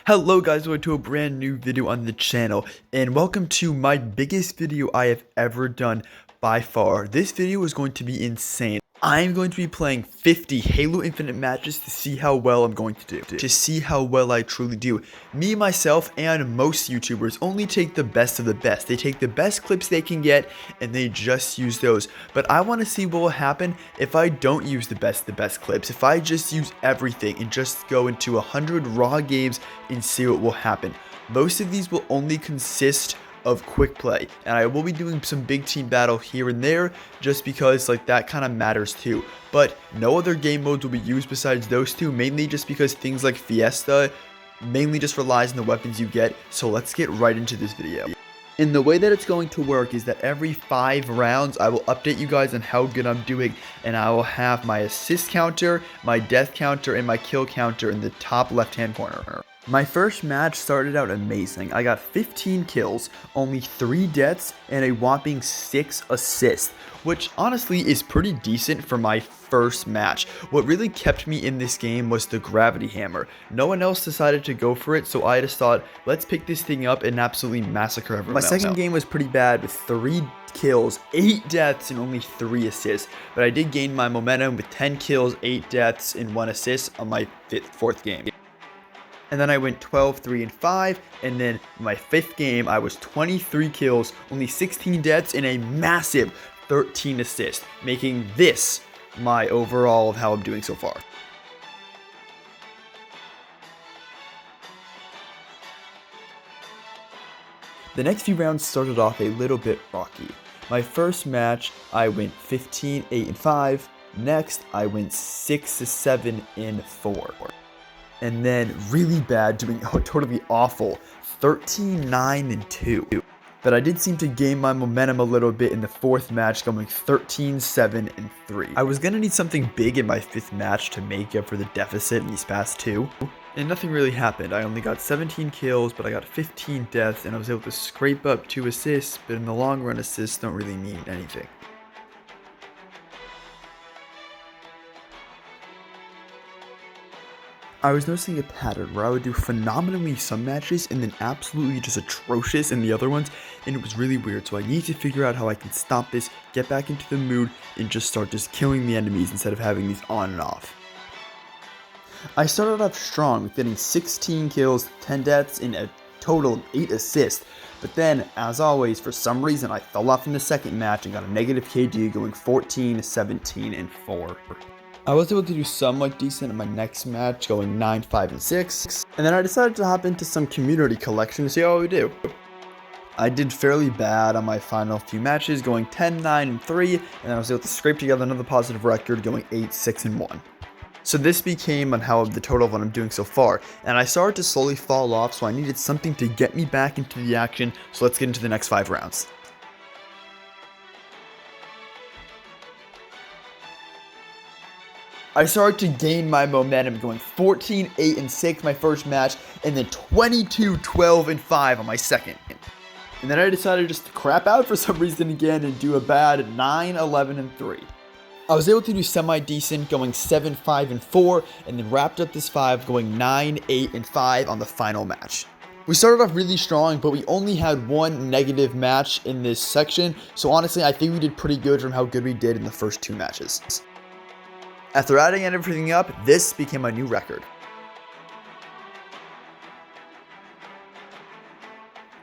Hello guys, welcome to a brand new video on the channel, and welcome to my biggest video I have ever done by far. This video is going to be insane. I am going to be playing 50 Halo Infinite matches to see how well I'm going to do. To see how well I truly do. Me, myself, and most YouTubers only take the best of the best. They take the best clips they can get, and they just use those. But I want to see what will happen if I don't use the best clips. If I just use everything and just go into 100 raw games and see what will happen. Most of these will only consist of quick play, and I will be doing some big team battle here and there just because that kind of matters too, but no other game modes will be used besides those two, mainly just because things like Fiesta mainly just relies on the weapons you get. So let's get right into this video. And the way that it's going to work is that every 5 rounds I will update you guys on how good I'm doing, and I will have my assist counter, my death counter, and my kill counter in the top left hand corner. My first match started out amazing. I got 15 kills, only 3 deaths, and a whopping 6 assists, which honestly is pretty decent for my first match. What really kept me in this game was the gravity hammer. No one else decided to go for it, so I just thought, let's pick this thing up and absolutely massacre everyone else. My second game was pretty bad with 3 kills, 8 deaths, and only 3 assists, but I did gain my momentum with 10 kills, 8 deaths, and 1 assist on my fourth game. And then I went 12, 3, and 5, and then my 5th game, I was 23 kills, only 16 deaths, and a massive 13 assists, making this my overall of how I'm doing so far. The next few rounds started off a little bit rocky. My first match, I went 15, 8, and 5. Next, I went 6, 7, and 4. And then really bad, doing totally awful, 13, 9, and 2. But I did seem to gain my momentum a little bit in the 4th match, going 13, 7, and 3. I was going to need something big in my 5th match to make up for the deficit in these past 2. And nothing really happened. I only got 17 kills, but I got 15 deaths, and I was able to scrape up 2 assists, but in the long run, assists don't really mean anything. I was noticing a pattern where I would do phenomenally some matches and then absolutely just atrocious in the other ones, and it was really weird. So I need to figure out how I can stop this, get back into the mood, and just start killing the enemies instead of having these on and off. I started off strong with getting 16 kills, 10 deaths, and a total of 8 assists, but then, as always, for some reason I fell off in the 2nd match and got a negative KD going 14, 17, and 4. I was able to do somewhat decent in my next match, going 9, 5, and 6, and then I decided to hop into some community collection to see how we do. I did fairly bad on my final few matches, going 10, 9, and 3, and I was able to scrape together another positive record, going 8, 6, and 1. So this became on how the total of what I'm doing so far, and I started to slowly fall off, so I needed something to get me back into the action, so let's get into the next 5 rounds. I started to gain my momentum, going 14, 8, and 6 my first match, and then 22, 12, and 5 on my second. And then I decided just to crap out for some reason again and do a bad 9, 11, and 3. I was able to do semi-decent, going 7, 5, and 4, and then wrapped up this 5, going 9, 8, and 5 on the final match. We started off really strong, but we only had 1 negative match in this section, so honestly I think we did pretty good from how good we did in the first 2 matches. After adding everything up, this became a new record.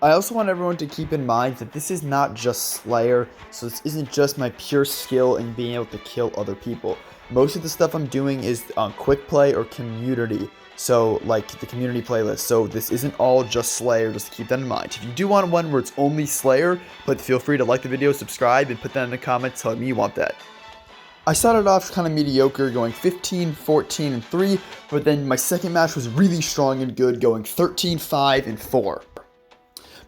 I also want everyone to keep in mind that this is not just Slayer, so this isn't just my pure skill in being able to kill other people. Most of the stuff I'm doing is on quick play or community, so like the community playlist, so this isn't all just Slayer, just keep that in mind. If you do want one where it's only Slayer, but feel free to like the video, subscribe, and put that in the comments telling me you want that. I started off kind of mediocre, going 15, 14, and 3, but then my second match was really strong and good, going 13, 5, and 4.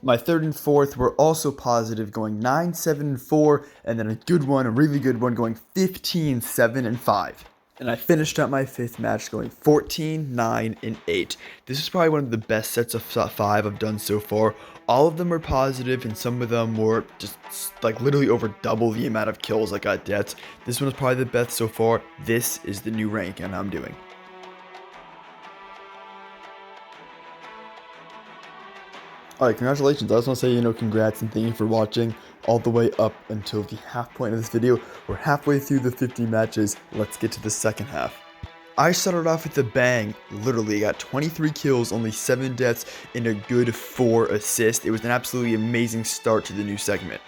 My 3rd and 4th were also positive, going 9, 7, and 4, and then a good one, a really good one, going 15, 7, and 5. And I finished up my 5th match going 14, 9, and 8. This is probably one of the best sets of 5 I've done so far. All of them were positive, and some of them were just literally over double the amount of kills I got deaths. This one was probably the best so far. This is the new rank and I'm doing. Alright, congratulations. I just want to say, congrats and thank you for watching all the way up until the half point of this video. We're halfway through the 50 matches. Let's get to the second half. I started off with a bang. Literally, I got 23 kills, only 7 deaths, and a good 4 assists. It was an absolutely amazing start to the new segment.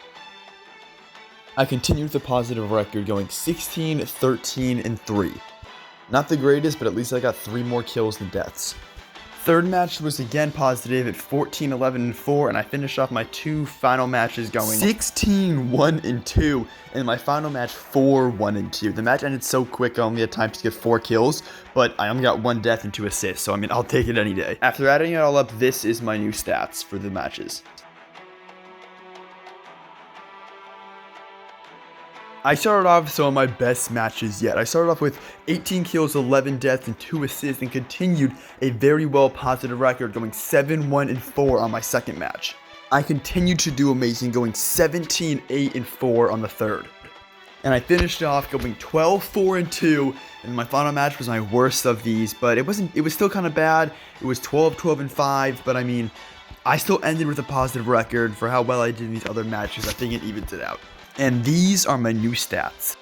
I continued with a positive record, going 16, 13, and 3. Not the greatest, but at least I got 3 more kills than deaths. Third match was again positive at 14, 11, and 4, and I finished off my 2 final matches going 16, 1, and 2, and my final match 4, 1, and 2. The match ended so quick I only had time to get 4 kills, but I only got 1 death and 2 assists, so I'll take it any day. After adding it all up, this is my new stats for the matches. I started off with some of my best matches yet. I started off with 18 kills, 11 deaths, and 2 assists, and continued a very well positive record, going 7, 1, and 4 on my second match. I continued to do amazing, going 17, 8, and 4 on the third. And I finished off going 12, 4, and 2, and my final match was my worst of these, but it was still kind of bad. It was 12, 12, and 5, but I still ended with a positive record for how well I did in these other matches. I think it evens it out. And these are my new stats.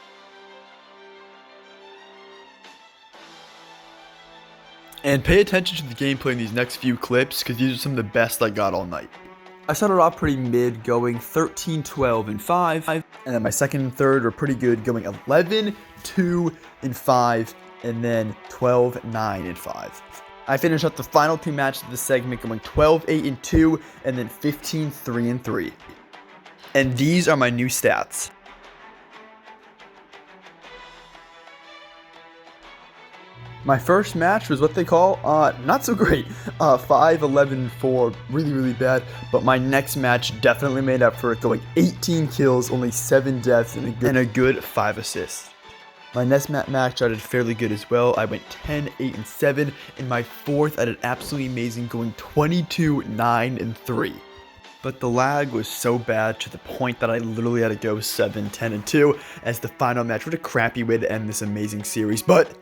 And pay attention to the gameplay in these next few clips, because these are some of the best I got all night. I started off pretty mid, going 13, 12, and 5. And then my second and third were pretty good, going 11, 2, and 5. And then 12, 9, and 5. I finished up the final 2 matches of the segment, going 12, 8, and 2. And then 15, 3, and 3. And these are my new stats. My first match was what they call, not so great. 5, 11, 4, really bad. But my next match definitely made up for it, going 18 kills, only 7 deaths, and a good 5 assists. My next match I did fairly good as well. I went 10, 8, and 7. In my fourth, I did absolutely amazing, going 22, 9, and 3. But the lag was so bad to the point that I literally had to go 7, 10, and 2 as the final match. What a crappy way to end this amazing series, but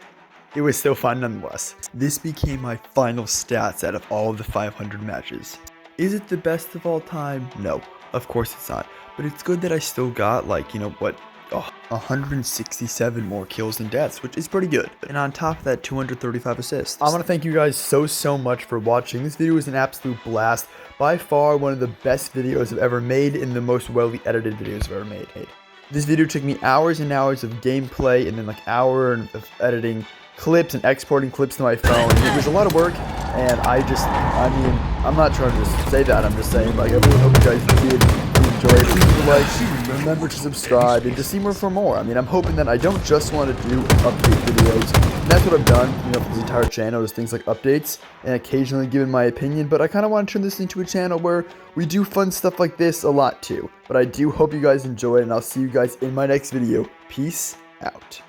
it was still fun nonetheless. This became my final stats out of all of the 500 matches. Is it the best of all time? No, of course it's not. But it's good that I still got 167 more kills than deaths, which is pretty good. And on top of that, 235 assists. I want to thank you guys so much for watching. This video was an absolute blast. By far one of the best videos I've ever made and the most well edited videos I've ever made. This video took me hours and hours of gameplay and then hour of editing clips and exporting clips to my phone. It was a lot of work, and I'm not trying to just say that. I'm just saying, I really hope you guys did enjoy it. Please remember to subscribe and to see more for more. I'm hoping that I don't just want to do update videos. And that's what I've done, for this entire channel, is things like updates and occasionally giving my opinion. But I kind of want to turn this into a channel where we do fun stuff like this a lot too. But I do hope you guys enjoy it, and I'll see you guys in my next video. Peace out.